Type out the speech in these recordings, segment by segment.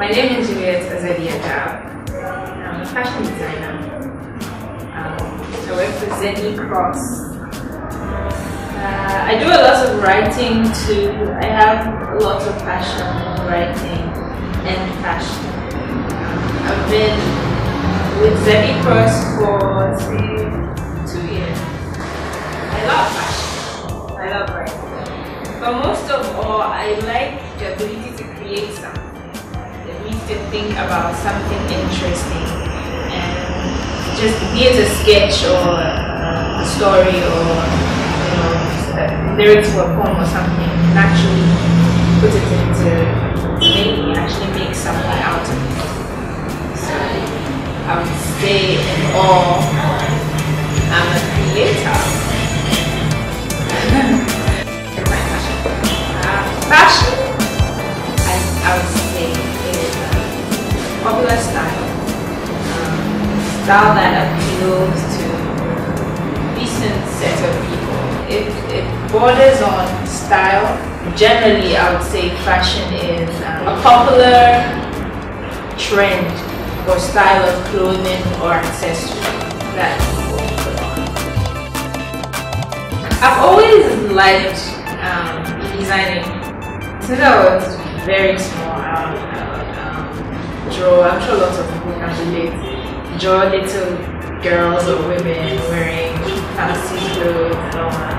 My name is Juliet Azedi Ajaab. I'm a fashion designer. I work for ZediCross. I do a lot of writing too. I have a lot of passion in writing and fashion. I've been with ZediCross for, say, 2 years. I love fashion. I love writing. But most of all, I like the ability to create something. The ability to think about something interesting and just be it a sketch or a story or lyrics for a poem or something, and actually put it into maybe actually make something out of it. So I would say in all, I'm a creator. My passion, I would say is popular style, style that appeals to a decent set of people. It borders on style. Generally, I would say fashion is a popular trend or style of clothing or accessory that people put on. I've always liked designing. Since I was very small, I would draw. I'm sure lots of people can relate. Draw little girls or women wearing fancy clothes and all that.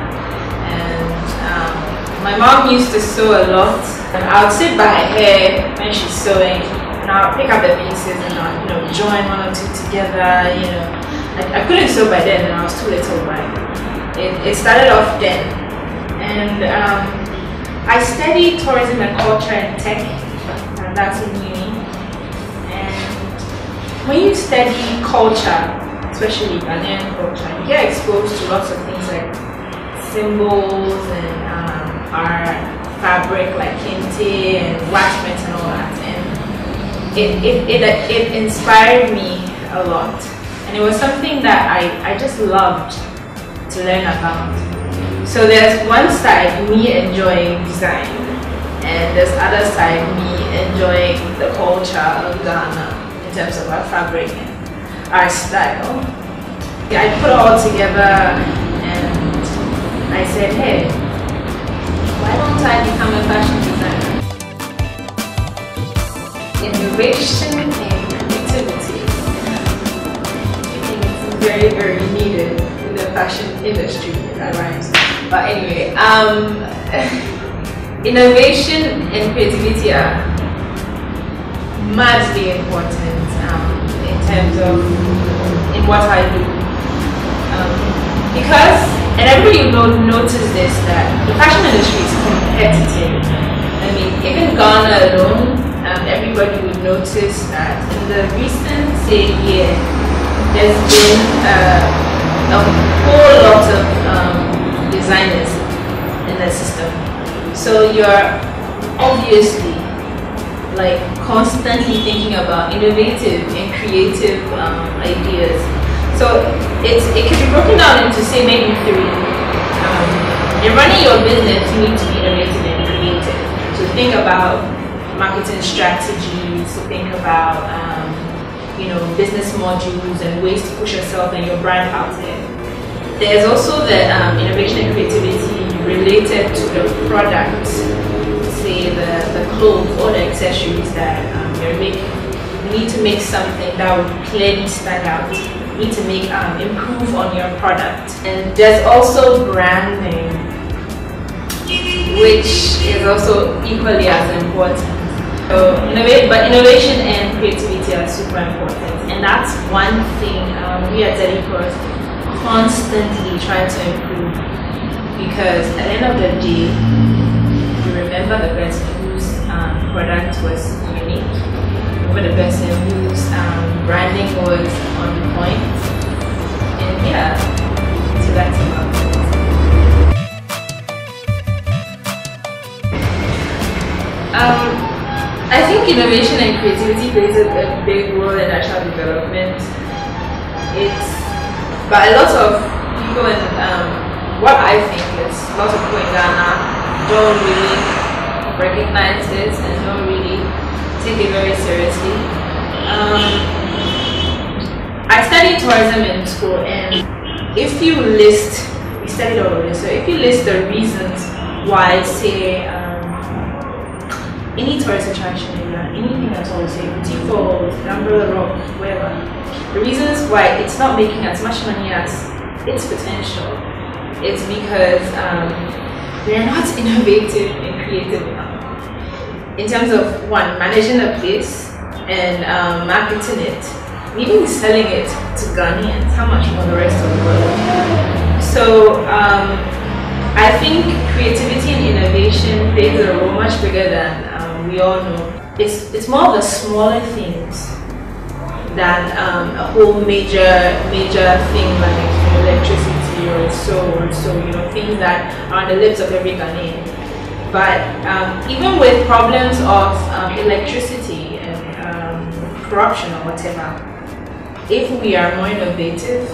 And my mom used to sew a lot, and I would sit by her hair when she's sewing, and I would pick up the pieces and I would, join one or two together. I couldn't sew by then, and I was too little. But it started off then, and I studied tourism and culture and tech, and that's in uni. And when you study culture, especially Ghanaian culture, you get exposed to lots of things like symbols and our fabric like kente and waxprint and all that, and it inspired me a lot, and it was something that I just loved to learn about. So there's one side, me enjoying design, and there's other side, me enjoying the culture of Ghana in terms of our fabric and our style. I put it all together and I said, hey, why don't I become a fashion designer? Innovation and creativity. I think it's very, very needed in the fashion industry. That rhymes. But anyway, innovation and creativity are madly important in terms of in what I do. Because, and everybody will notice this, that the fashion industry is competitive. I mean, even Ghana alone, everybody would notice that in the recent, say, year, there's been a whole lot of designers in the system. So you're obviously like constantly thinking about innovative and creative ideas. So it can be broken down into, say, maybe 3. In running your business, you need to be innovative and creative. So think about marketing strategies, think about business modules and ways to push yourself and your brand out there. There's also the innovation and creativity related to the product, say the clothes or the accessories that you're making. You need to make something that would clearly stand out. You need to make improve on your product. And there's also branding, which is also equally as important. So innovation and creativity are super important, and that's one thing we at ZediCross constantly try to improve, because at the end of the day, you remember the person whose product was unique, remember the person whose branding was on point, and yeah, so that's about it. I think innovation and creativity plays a big role in national development. But a lot of people in what I think is a lot of people in Ghana don't really recognize this and don't really take it very seriously. I studied tourism in school, and if you list, we studied all of this, so if you list the reasons why, say, any tourist attraction, anything at all, say, Boutique Falls, Umbrella Rock, wherever, the reasons why it's not making as much money as its potential, it's because they're not innovative and creative enough. In terms of, one, managing a place and marketing it, even selling it to Ghanaians, how much more the rest of the world. So I think creativity and innovation plays a role much bigger than we all know. It's more of the smaller things than a whole major thing like electricity or so, you know, things that are on the lips of every Ghanaian. But even with problems of electricity and corruption or whatever, if we are more innovative,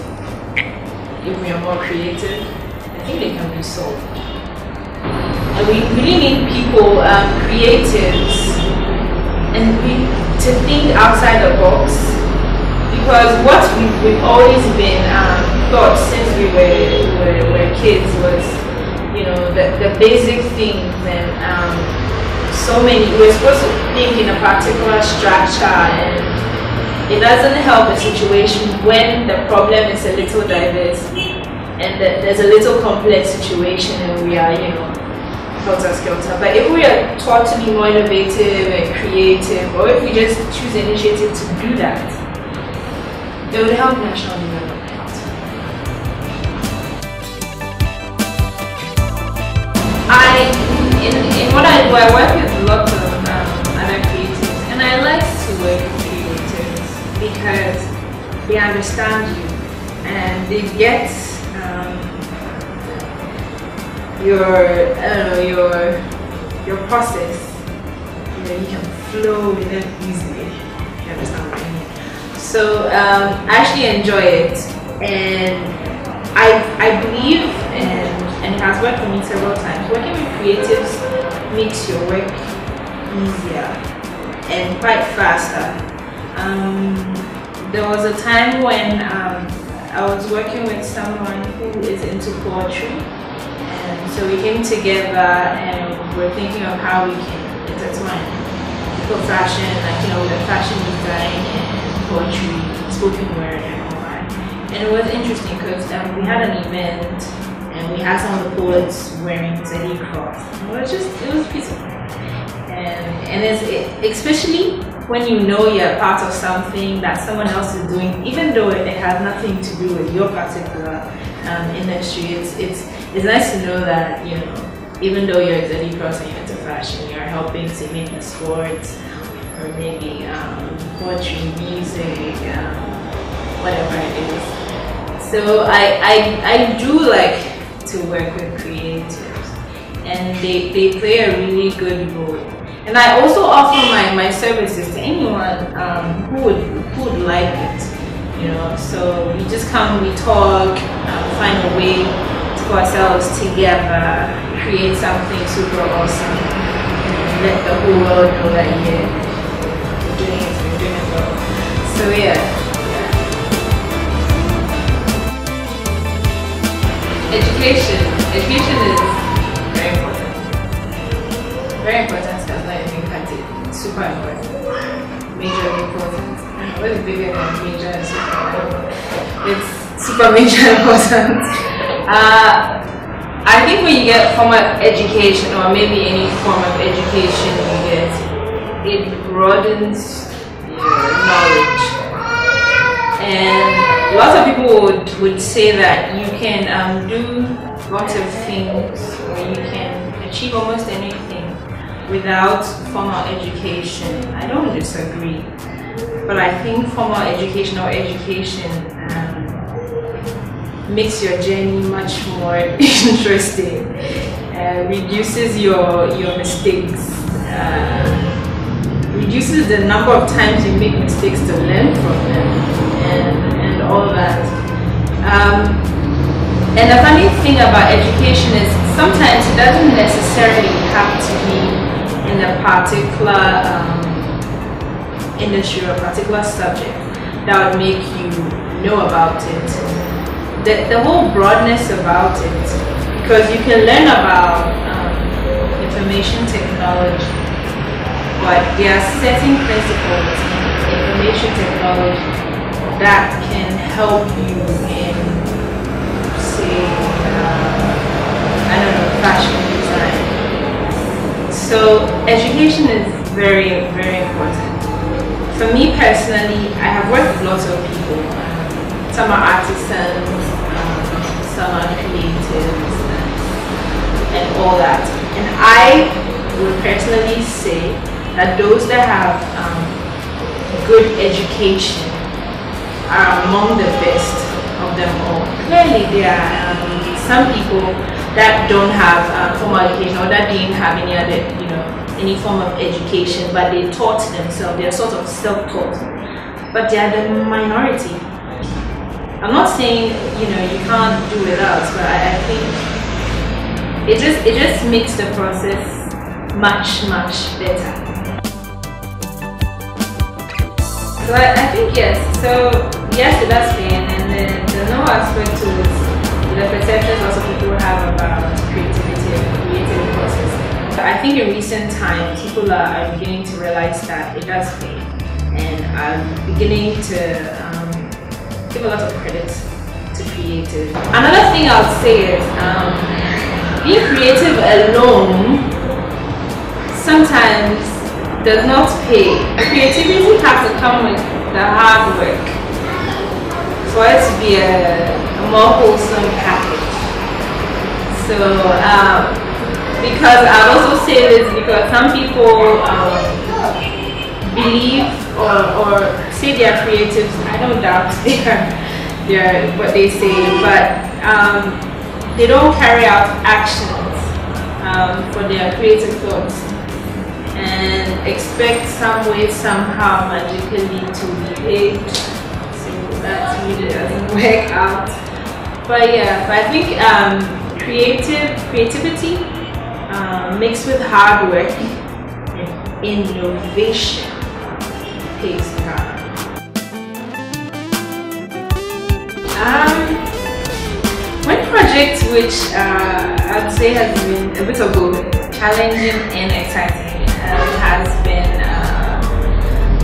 if we are more creative, I think they can be solved. And we really need people, creatives, and to think outside the box, because what we've always been taught since we were kids was, you know, the basic things, and so many, we're supposed to think in a particular structure, and it doesn't help the situation when the problem is a little diverse and there's a little complex situation and we are, you know, helter-skelter. But if we are taught to be more innovative and creative, or if we just choose initiative to do that, it would help national development. In what I do, I work with lots of other creatives, and I like to work with creatives because they understand you and they get your process. You know, you can flow with them easily. You understand what I mean? So I actually enjoy it, and I believe, and it has worked for me several times. Working with creatives makes your work easier and quite faster. There was a time when I was working with someone who is into poetry, and so we came together and we're thinking of how we can intertwine for fashion, like, you know, the fashion design and poetry, spoken word and all that. And it was interesting because we had an event and we had some of the poets wearing ZediCross. It was beautiful. And especially when you know you're part of something that someone else is doing, even though it has nothing to do with your particular industry, it's nice to know that, you know, even though you're at ZediCross and you're into fashion, you're helping to maybe sports or maybe poetry, music, whatever it is. So I do like to work with creatives, and they play a really good role. And I also offer my services to anyone who would like it, you know. So we just come, we talk, find a way to put ourselves together, create something super awesome, and let the whole world know that, yeah, we're doing it well. So yeah. Education is very important. Very important. Super important. Major important. What is bigger than major and super? I don't know. It's super major important. I think when you get formal education, or maybe any form of education you get, it broadens your knowledge. And lots of people would say that you can do lots of things, or you can achieve almost anything without formal education. I don't disagree, but I think formal education or education makes your journey much more interesting, reduces your mistakes, reduces the number of times you make mistakes to learn from them, and all that. And the funny thing about education is sometimes it doesn't necessarily have to be in a particular industry or a particular subject that would make you know about it. The whole broadness about it, because you can learn about information technology, but there are certain principles in information technology that can help you in, say, I don't know, fashion design. So education is very, very important. For me personally, I have worked with lots of people. Some are artisans, some are creatives, and all that. And I would personally say that those that have good education are among the best of them all. Clearly, there are some people that don't have formal education or that didn't have any other, any form of education, but they taught themselves. They are sort of self-taught. But they are the minority. I'm not saying you can't do without, but I think it just makes the process much better. So I think yes. So yes, it does pain, and then the no aspect to it, the perceptions also people have about creativity and creative process. But I think in recent times, people are beginning to realize that it does pain, and are beginning to give a lot of credit to creative. Another thing I would say is being creative alone sometimes does not pay. Creativity has to come with the hard work for it to be a more wholesome package. So, because I also say this because some people believe or say they are creatives. I don't doubt they're what they say, but they don't carry out actions for their creative thoughts, and expect some way, somehow, magically to be aged. So that really doesn't work out. But yeah, but I think creativity mixed with hard work and innovation pays hard. One project which I'd say has been a bit of both challenging and exciting has been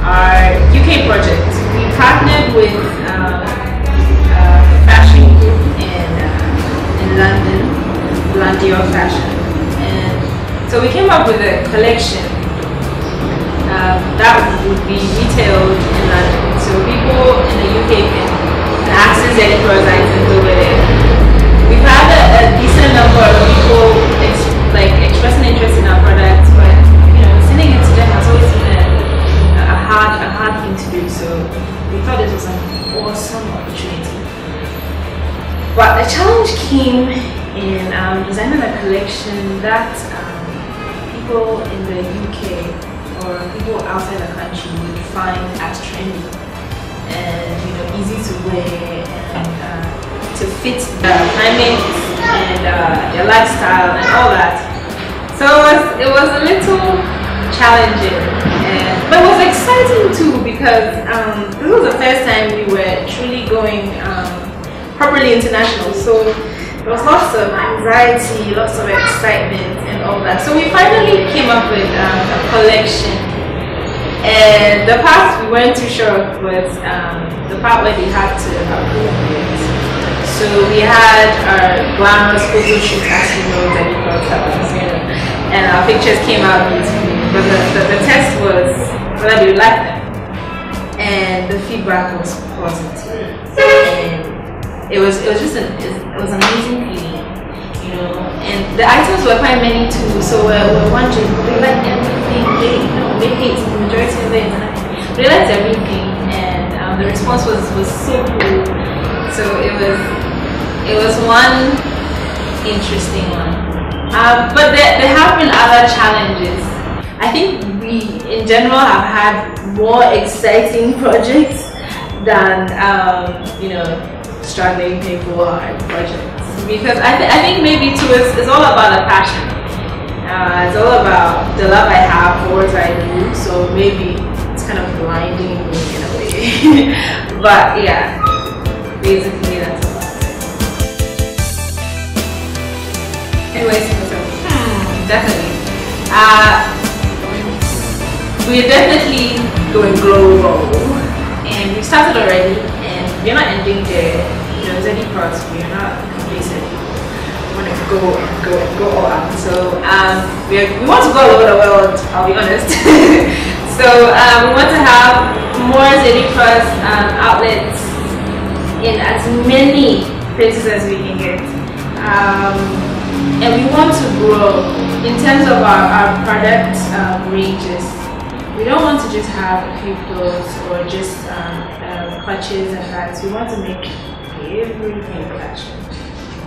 our UK project. We partnered with a fashion group in London, Landio Fashion, and so we came up with a collection that would be retailed in London. So people in the UK can access ZediCross items over there. We've had a decent number of people expressing interest in our products, but sending it to them has always been a hard thing to do. So we thought this was an awesome opportunity. But the challenge came in designing a collection that people in the UK or people outside the country would find as trendy and easy to wear and to fit the climate and their lifestyle and all that. So it was a little challenging, but it was exciting too, because this was the first time we were truly going properly international. So there was lots of anxiety, lots of excitement and all that. So we finally came up with a collection, and the part we weren't too sure of was the part where they had to approve it. So we had our glamorous photo shoot, as you know, ZediCross, and our pictures came out beautifully. But the test was whether they would like them, and the feedback was positive. And it was just an amazing feeling, And the items were quite many too, so we're wondering, they like everything. They hate the majority of it. They liked everything, and the response was so cool. So it was one interesting one. But there have been other challenges. I think we, in general, have had more exciting projects than struggling people hard projects. Because I think maybe too, it's all about a passion. It's all about the love I have for what I do. So maybe it's kind of blind But yeah, basically that's about it. Anyways, definitely. We're definitely going global, and we started already, and we're not ending there. You know, ZediCross, we're not complacent. We want to go and go and go all out. So we want to go all over the world, I'll be honest. So we want to have more ZediCross outlets in as many places as we can get. And we want to grow in terms of our product ranges. We don't want to just have a few clothes or just clutches and bags. We want to make everything fashion.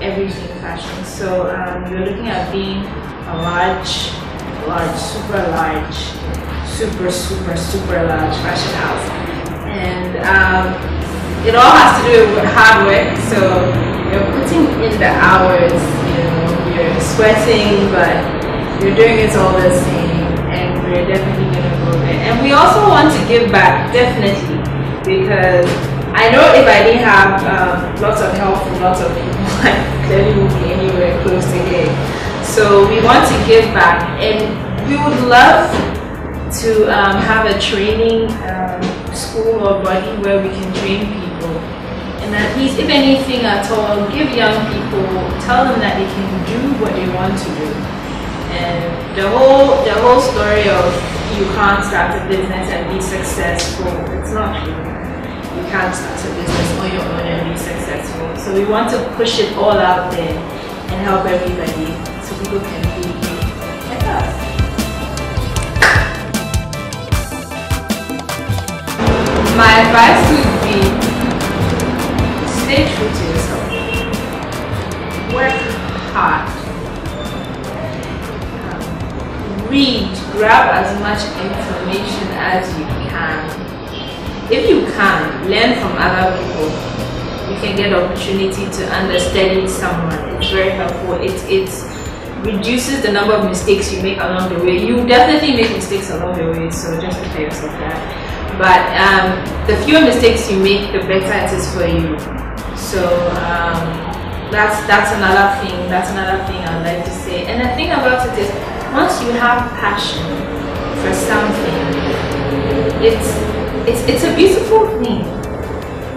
Everything fashion. So we're looking at being a large, super large, super large fashion house. And it all has to do with hard work. So you're putting in the hours, you know, you're sweating, but you're doing it all the same. And we're definitely going to go there. And we also want to give back, definitely, because I know if I didn't have lots of help from lots of people, I clearly won't be anywhere close to here. So we want to give back, and we would love to have a training school or body where we can train people. And at least, if anything at all, give young people, tell them that they can do what they want to do. And the whole story of you can't start a business and be successful, it's not true. You can't start a business on your own and be successful. So we want to push it all out there and help everybody so people can be like us. My advice would be stay true to yourself. Work hard. Read, grab as much information as you can. If you can, learn from other people. You can get opportunity to understudy someone. It's very helpful. It reduces the number of mistakes you make along the way. You definitely make mistakes along the way, so just prepare yourself that. But the fewer mistakes you make, the better it is for you. So that's another thing. That's another thing I'd like to say. And the thing about it is, once you have passion for something, it's a beautiful thing,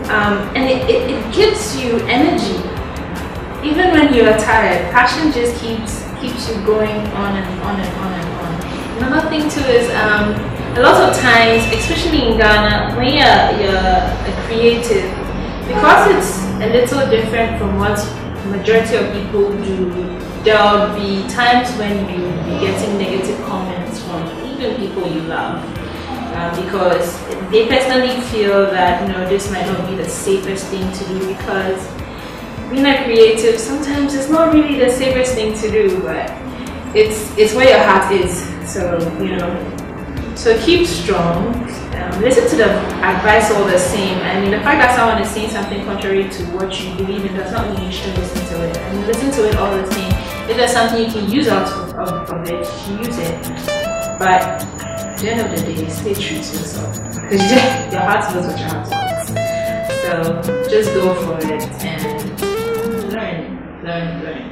and it gives you energy. Even when you are tired, passion just keeps you going on and on and on and on. Another thing too is a lot of times, especially in Ghana, when you're a creative, because it's a little different from what majority of people do, there'll be times when you will be getting negative comments from even people you love, because they personally feel that, you know, this might not be the safest thing to do, because being a creative sometimes it's not really the safest thing to do, but it's where your heart is. So, you know, so keep strong. Listen to the advice all the same. I mean, the fact that someone is saying something contrary to what you believe in does not mean you should listen to it. I mean, listen to it all the same. If there's something you can use out of it, use it. But at the end of the day, stay true to yourself. Because your heart knows what your heart wants. So just go for it and learn.